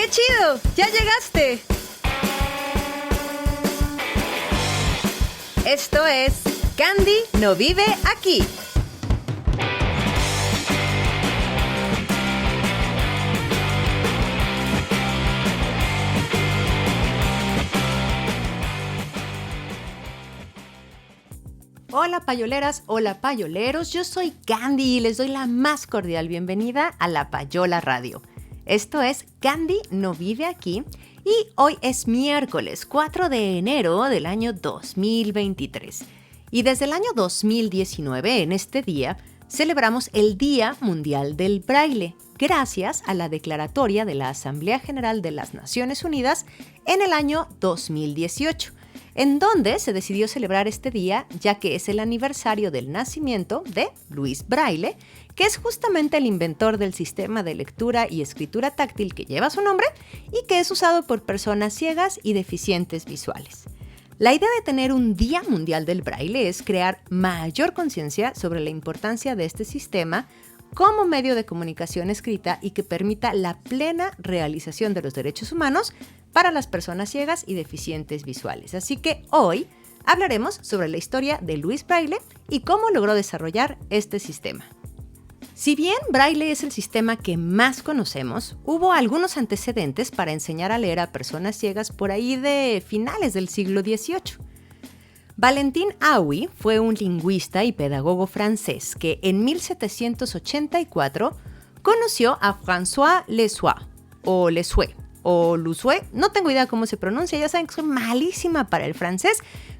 chido! ¡Ya llegaste! Esto es Candy no vive aquí. Hola payoleras, hola payoleros, yo soy Candy y les doy la más cordial bienvenida a La Payola Radio. Esto es Candy no vive aquí y hoy es miércoles 4 de enero del año 2023. Y desde el año 2019, en este día, celebramos el Día Mundial del Braille, gracias a la declaratoria de la Asamblea General de las Naciones Unidas en el año 2018. En donde se decidió celebrar este día ya que es el aniversario del nacimiento de Louis Braille, que es justamente el inventor del sistema de lectura y escritura táctil que lleva su nombre y que es usado por personas ciegas y deficientes visuales. La idea de tener un Día Mundial del Braille es crear mayor conciencia sobre la importancia de este sistema como medio de comunicación escrita y que permita la plena realización de los derechos humanos para las personas ciegas y deficientes visuales. Así que hoy hablaremos sobre la historia de Louis Braille y cómo logró desarrollar este sistema. Si bien Braille es el sistema que más conocemos, hubo algunos antecedentes para enseñar a leer a personas ciegas por ahí de finales del siglo XVIII. Valentin Haüy fue un lingüista y pedagogo francés que en 1784 conoció a François Lesueur, o Lesueur, o Lusué, no tengo idea cómo se pronuncia, ya saben que soy malísima para el francés,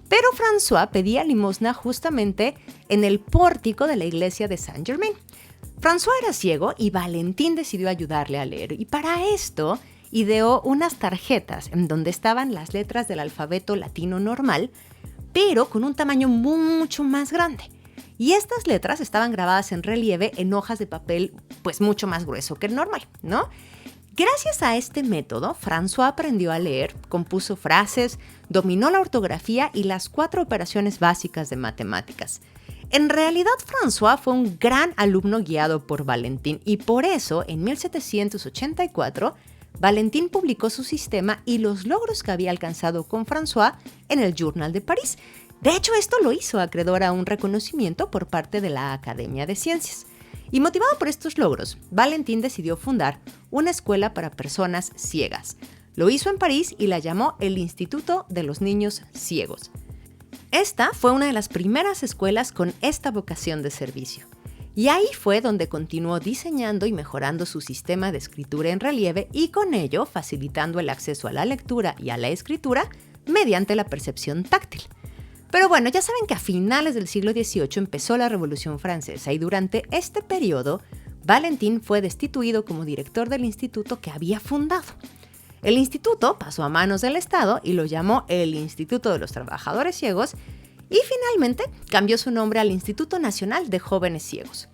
pero François pedía limosna justamente en el pórtico de la iglesia de Saint-Germain. François era ciego y Valentin decidió ayudarle a leer, y para esto ideó unas tarjetas en donde estaban las letras del alfabeto latino normal, pero con un tamaño mucho más grande. Y estas letras estaban grabadas en relieve en hojas de papel pues mucho más grueso que el normal, ¿no? Gracias a este método, François aprendió a leer, compuso frases, dominó la ortografía y las 4 operaciones básicas de matemáticas. En realidad, François fue un gran alumno guiado por Valentin y por eso, en 1784, Valentin publicó su sistema y los logros que había alcanzado con François en el Journal de París. De hecho, esto lo hizo acreedor a un reconocimiento por parte de la Academia de Ciencias. Y motivado por estos logros, Valentin decidió fundar una escuela para personas ciegas. Lo hizo en París y la llamó el Instituto de los Niños Ciegos. Esta fue una de las primeras escuelas con esta vocación de servicio. Y ahí fue donde continuó diseñando y mejorando su sistema de escritura en relieve y con ello facilitando el acceso a la lectura y a la escritura mediante la percepción táctil. Pero bueno, ya saben que a finales del siglo XVIII empezó la Revolución Francesa y durante este periodo, Valentin fue destituido como director del instituto que había fundado. El instituto pasó a manos del Estado y lo llamó el Instituto de los Trabajadores Ciegos y finalmente cambió su nombre al Instituto Nacional de Jóvenes Ciegos.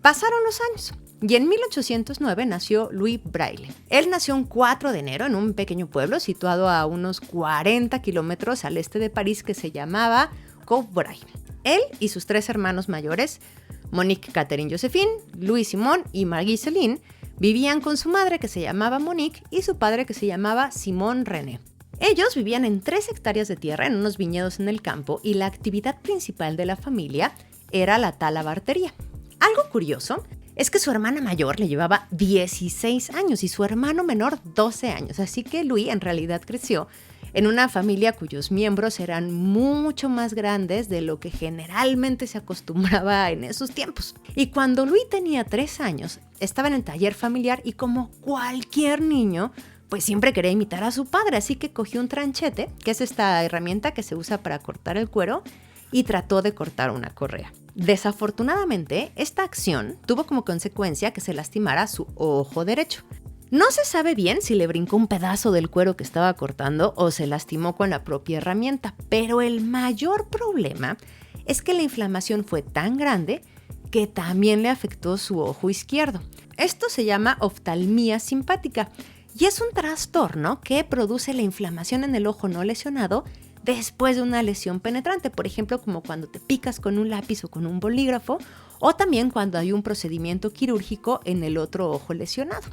Pasaron los años y en 1809 nació Louis Braille. Él nació un 4 de enero en un pequeño pueblo situado a unos 40 kilómetros al este de París que se llamaba Courbevoie. Él y sus 3 hermanos mayores, Monique Catherine Josephine, Louis Simon y Marie Céline, vivían con su madre que se llamaba Monique y su padre que se llamaba Simon René. Ellos vivían en 3 hectáreas de tierra en unos viñedos en el campo y la actividad principal de la familia era la talabartería. Algo curioso es que su hermana mayor le llevaba 16 años y su hermano menor 12 años, así que Louis en realidad creció en una familia cuyos miembros eran mucho más grandes de lo que generalmente se acostumbraba en esos tiempos. Y cuando Louis tenía 3 años, estaba en el taller familiar y como cualquier niño, pues siempre quería imitar a su padre, así que cogió un tranchete, que es esta herramienta que se usa para cortar el cuero, y trató de cortar una correa. Desafortunadamente, esta acción tuvo como consecuencia que se lastimara su ojo derecho. No se sabe bien si le brincó un pedazo del cuero que estaba cortando o se lastimó con la propia herramienta, pero el mayor problema es que la inflamación fue tan grande que también le afectó su ojo izquierdo. Esto se llama oftalmía simpática y es un trastorno que produce la inflamación en el ojo no lesionado después de una lesión penetrante, por ejemplo, como cuando te picas con un lápiz o con un bolígrafo, o también cuando hay un procedimiento quirúrgico en el otro ojo lesionado.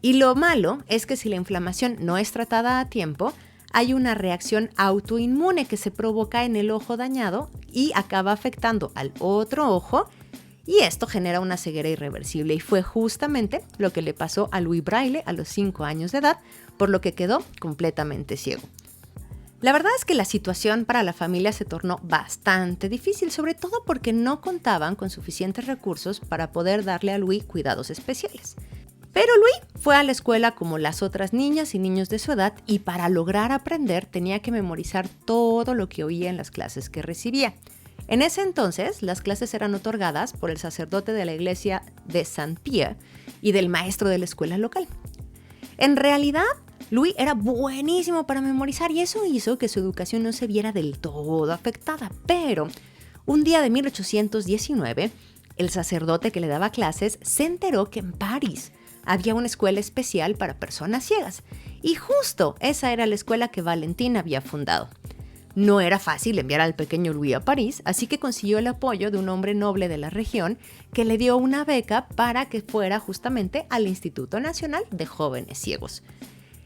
Y lo malo es que si la inflamación no es tratada a tiempo, hay una reacción autoinmune que se provoca en el ojo dañado y acaba afectando al otro ojo, y esto genera una ceguera irreversible, y fue justamente lo que le pasó a Louis Braille a los 5 años de edad, por lo que quedó completamente ciego. La verdad es que la situación para la familia se tornó bastante difícil, sobre todo porque no contaban con suficientes recursos para poder darle a Louis cuidados especiales. Pero Louis fue a la escuela como las otras niñas y niños de su edad, y para lograr aprender tenía que memorizar todo lo que oía en las clases que recibía. En ese entonces, las clases eran otorgadas por el sacerdote de la iglesia de Saint-Pierre y del maestro de la escuela local. En realidad, Louis era buenísimo para memorizar, y eso hizo que su educación no se viera del todo afectada. Pero un día de 1819, el sacerdote que le daba clases se enteró que en París había una escuela especial para personas ciegas, y justo esa era la escuela que Valentin había fundado. No era fácil enviar al pequeño Louis a París, así que consiguió el apoyo de un hombre noble de la región que le dio una beca para que fuera justamente al Instituto Nacional de Jóvenes Ciegos.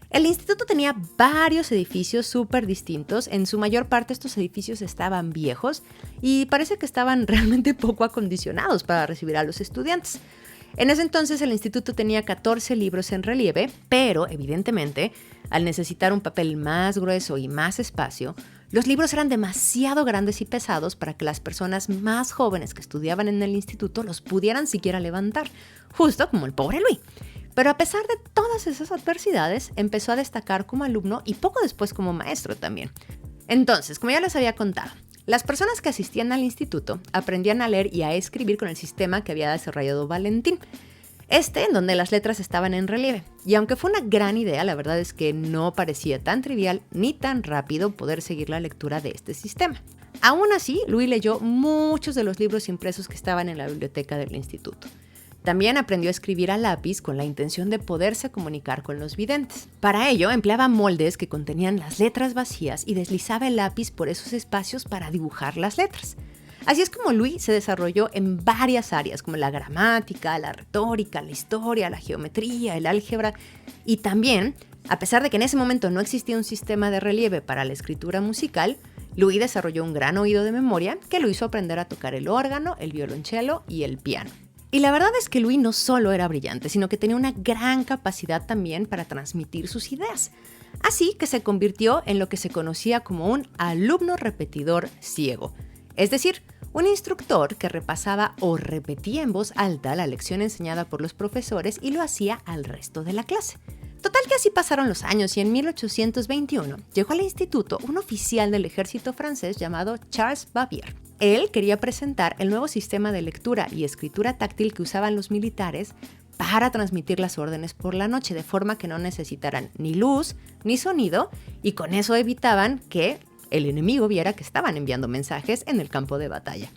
El instituto tenía varios edificios súper distintos. En su mayor parte estos edificios estaban viejos y parece que estaban realmente poco acondicionados para recibir a los estudiantes. En ese entonces el instituto tenía 14 libros en relieve, pero evidentemente, al necesitar un papel más grueso y más espacio, los libros eran demasiado grandes y pesados para que las personas más jóvenes que estudiaban en el instituto los pudieran siquiera levantar, justo como el pobre Louis. Pero a pesar de todas esas adversidades, empezó a destacar como alumno y poco después como maestro también. Entonces, como ya les había contado, las personas que asistían al instituto aprendían a leer y a escribir con el sistema que había desarrollado Valentin, en donde las letras estaban en relieve. Y aunque fue una gran idea, la verdad es que no parecía tan trivial ni tan rápido poder seguir la lectura de este sistema. Aún así, Louis leyó muchos de los libros impresos que estaban en la biblioteca del instituto. También aprendió a escribir a lápiz con la intención de poderse comunicar con los videntes. Para ello, empleaba moldes que contenían las letras vacías y deslizaba el lápiz por esos espacios para dibujar las letras. Así es como Louis se desarrolló en varias áreas, como la gramática, la retórica, la historia, la geometría, el álgebra, y también, a pesar de que en ese momento no existía un sistema de relieve para la escritura musical, Louis desarrolló un gran oído de memoria que lo hizo aprender a tocar el órgano, el violonchelo y el piano. Y la verdad es que Louis no solo era brillante, sino que tenía una gran capacidad también para transmitir sus ideas. Así que se convirtió en lo que se conocía como un alumno repetidor ciego. Es decir, un instructor que repasaba o repetía en voz alta la lección enseñada por los profesores y lo hacía al resto de la clase. Total que así pasaron los años y en 1821 llegó al instituto un oficial del ejército francés llamado Charles Bavière. Él quería presentar el nuevo sistema de lectura y escritura táctil que usaban los militares para transmitir las órdenes por la noche, de forma que no necesitaran ni luz ni sonido, y con eso evitaban que el enemigo viera que estaban enviando mensajes en el campo de batalla.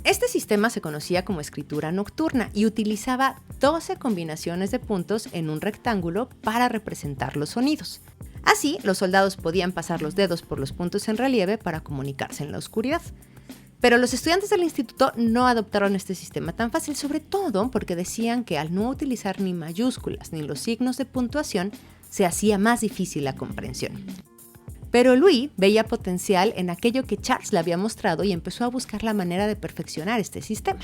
Este sistema se conocía como escritura nocturna y utilizaba 12 combinaciones de puntos en un rectángulo para representar los sonidos. Así, los soldados podían pasar los dedos por los puntos en relieve para comunicarse en la oscuridad. Pero los estudiantes del instituto no adoptaron este sistema tan fácil, sobre todo porque decían que al no utilizar ni mayúsculas ni los signos de puntuación, se hacía más difícil la comprensión. Pero Louis veía potencial en aquello que Charles le había mostrado y empezó a buscar la manera de perfeccionar este sistema.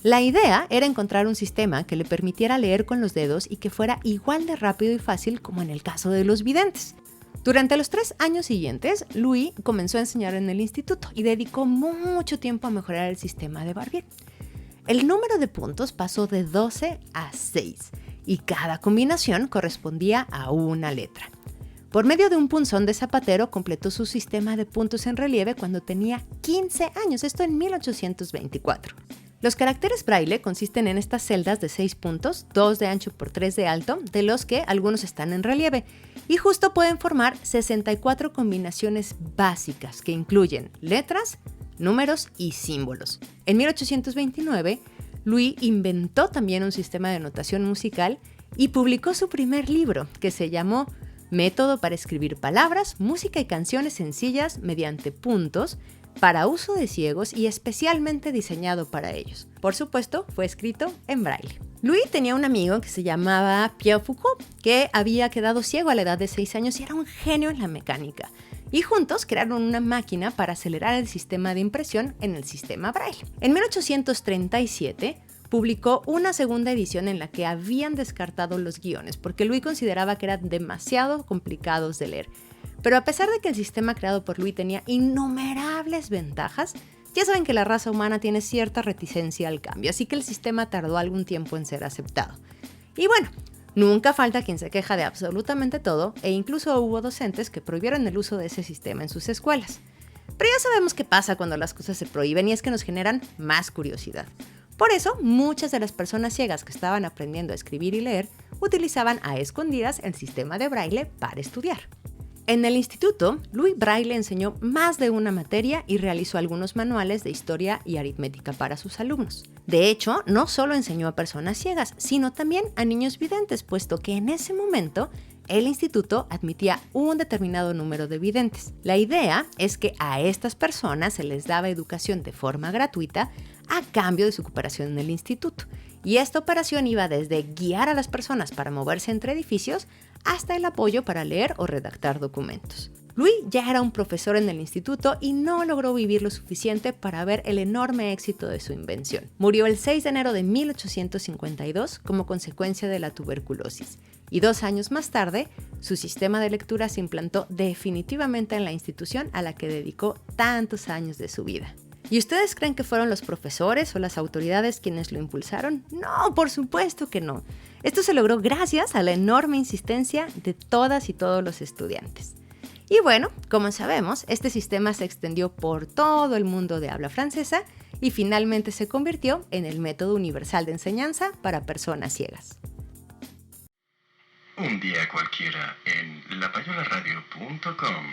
La idea era encontrar un sistema que le permitiera leer con los dedos y que fuera igual de rápido y fácil como en el caso de los videntes. Durante los 3 años siguientes, Louis comenzó a enseñar en el instituto y dedicó mucho tiempo a mejorar el sistema de Bavière. El número de puntos pasó de 12 a 6 y cada combinación correspondía a una letra. Por medio de un punzón de zapatero completó su sistema de puntos en relieve cuando tenía 15 años, esto en 1824. Los caracteres braille consisten en estas celdas de 6 puntos, 2 de ancho por 3 de alto, de los que algunos están en relieve, y justo pueden formar 64 combinaciones básicas que incluyen letras, números y símbolos. En 1829, Louis inventó también un sistema de notación musical y publicó su primer libro, que se llamó Método para escribir palabras, música y canciones sencillas mediante puntos, para uso de ciegos y especialmente diseñado para ellos. Por supuesto, fue escrito en braille. Louis tenía un amigo que se llamaba Pierre Foucault, que había quedado ciego a la edad de 6 años y era un genio en la mecánica. Y juntos crearon una máquina para acelerar el sistema de impresión en el sistema braille. En 1837, publicó una segunda edición en la que habían descartado los guiones porque Louis consideraba que eran demasiado complicados de leer. Pero a pesar de que el sistema creado por Louis tenía innumerables ventajas, ya saben que la raza humana tiene cierta reticencia al cambio, así que el sistema tardó algún tiempo en ser aceptado. Y bueno, nunca falta quien se queja de absolutamente todo, e incluso hubo docentes que prohibieron el uso de ese sistema en sus escuelas. Pero ya sabemos qué pasa cuando las cosas se prohíben y es que nos generan más curiosidad. Por eso, muchas de las personas ciegas que estaban aprendiendo a escribir y leer utilizaban a escondidas el sistema de braille para estudiar. En el instituto, Louis Braille enseñó más de una materia y realizó algunos manuales de historia y aritmética para sus alumnos. De hecho, no solo enseñó a personas ciegas, sino también a niños videntes, puesto que en ese momento el instituto admitía un determinado número de videntes. La idea es que a estas personas se les daba educación de forma gratuita a cambio de su cooperación en el instituto. Y esta operación iba desde guiar a las personas para moverse entre edificios hasta el apoyo para leer o redactar documentos. Louis ya era un profesor en el instituto y no logró vivir lo suficiente para ver el enorme éxito de su invención. Murió el 6 de enero de 1852 como consecuencia de la tuberculosis. Y 2 años más tarde, su sistema de lectura se implantó definitivamente en la institución a la que dedicó tantos años de su vida. ¿Y ustedes creen que fueron los profesores o las autoridades quienes lo impulsaron? No, por supuesto que no. Esto se logró gracias a la enorme insistencia de todas y todos los estudiantes. Y bueno, como sabemos, este sistema se extendió por todo el mundo de habla francesa y finalmente se convirtió en el método universal de enseñanza para personas ciegas. Un día cualquiera en lapayolaradio.com.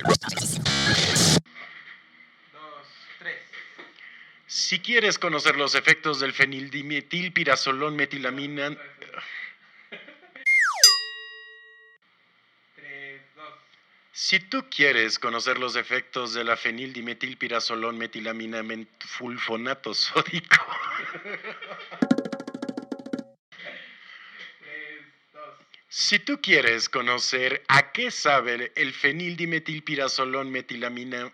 2, 3. Si quieres conocer los efectos del fenildimetilpirazolón metilamina... 3, 2. Si tú quieres conocer los efectos de la fenildimetilpirazolón metilamina fulfonato sódico... Si tú quieres conocer a qué sabe el fenildimetilpirazolón metilamina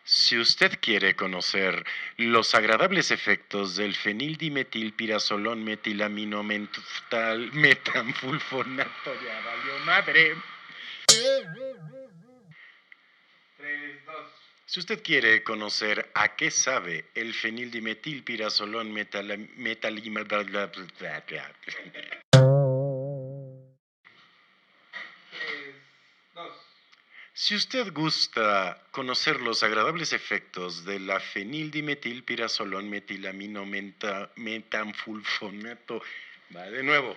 Si usted quiere conocer los agradables efectos del fenildimetilpirazolón metilamino metanfulfonato, ya valió madre. 3, 2. Si usted quiere conocer a qué sabe el fenildimetilpirazolón Si usted gusta conocer los agradables efectos de la fenildimetilpirazolón metilamino metanfulfonato, va de nuevo.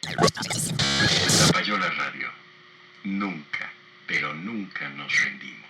La Payola Radio. Nunca, pero nunca nos rendimos.